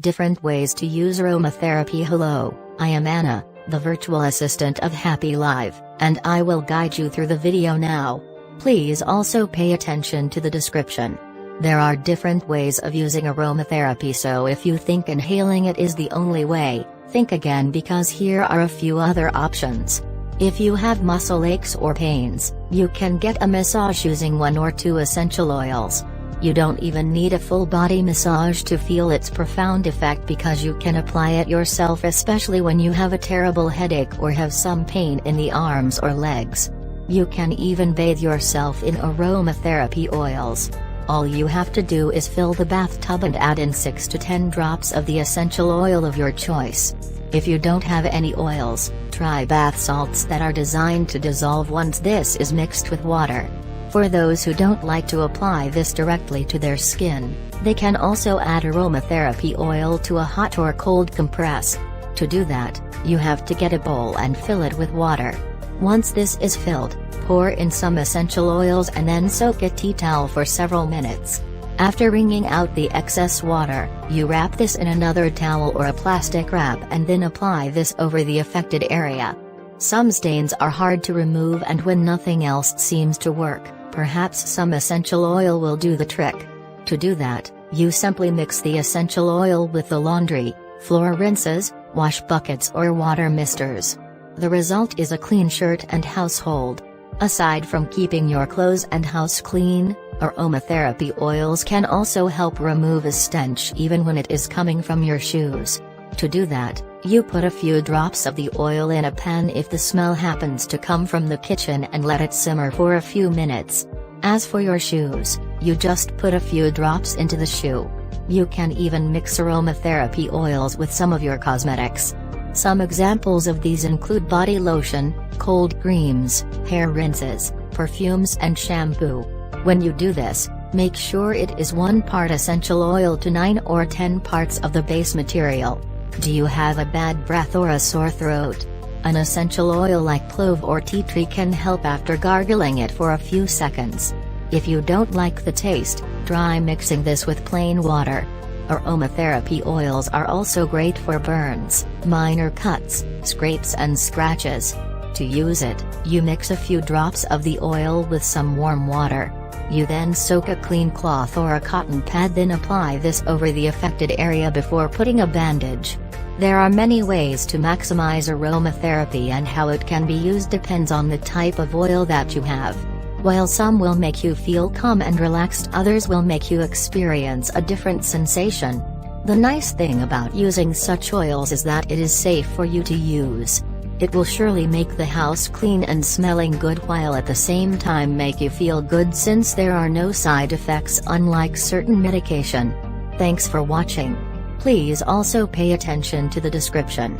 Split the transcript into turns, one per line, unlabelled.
Different ways to use aromatherapy. Hello, I am Anna, the virtual assistant of Happy Life, and I will guide you through the video now. Please also pay attention to the description. There are different ways of using aromatherapy, so if you think inhaling it is the only way, think again, because here are a few other options. If you have muscle aches or pains, you can get a massage using 1 or 2 essential oils. You don't even need a full body massage to feel its profound effect, because you can apply it yourself, especially when you have a terrible headache or have some pain in the arms or legs. You can even bathe yourself in aromatherapy oils. All you have to do is fill the bathtub and add in 6 to 10 drops of the essential oil of your choice. If you don't have any oils, try bath salts that are designed to dissolve once this is mixed with water. For those who don't like to apply this directly to their skin, they can also add aromatherapy oil to a hot or cold compress. To do that, you have to get a bowl and fill it with water. Once this is filled, pour in some essential oils and then soak a tea towel for several minutes. After wringing out the excess water, you wrap this in another towel or a plastic wrap and then apply this over the affected area. Some stains are hard to remove, and when nothing else seems to work, perhaps some essential oil will do the trick. To do that, you simply mix the essential oil with the laundry, floor rinses, wash buckets or water misters. The result is a clean shirt and household. Aside from keeping your clothes and house clean, aromatherapy oils can also help remove a stench even when it is coming from your shoes. To do that, you put a few drops of the oil in a pan if the smell happens to come from the kitchen and let it simmer for a few minutes. As for your shoes, you just put a few drops into the shoe. You can even mix aromatherapy oils with some of your cosmetics. Some examples of these include body lotion, cold creams, hair rinses, perfumes and shampoo. When you do this, make sure it is 1 part essential oil to 9 or 10 parts of the base material. Do you have a bad breath or a sore throat? An essential oil like clove or tea tree can help after gargling it for a few seconds. If you don't like the taste, try mixing this with plain water. Aromatherapy oils are also great for burns, minor cuts, scrapes and scratches. To use it, you mix a few drops of the oil with some warm water. You then soak a clean cloth or a cotton pad, then apply this over the affected area before putting a bandage. There are many ways to maximize aromatherapy, and how it can be used depends on the type of oil that you have. While some will make you feel calm and relaxed, others will make you experience a different sensation. The nice thing about using such oils is that it is safe for you to use. It will surely make the house clean and smelling good, while at the same time make you feel good, since there are no side effects unlike certain medication. Thanks for watching. Please also pay attention to the description.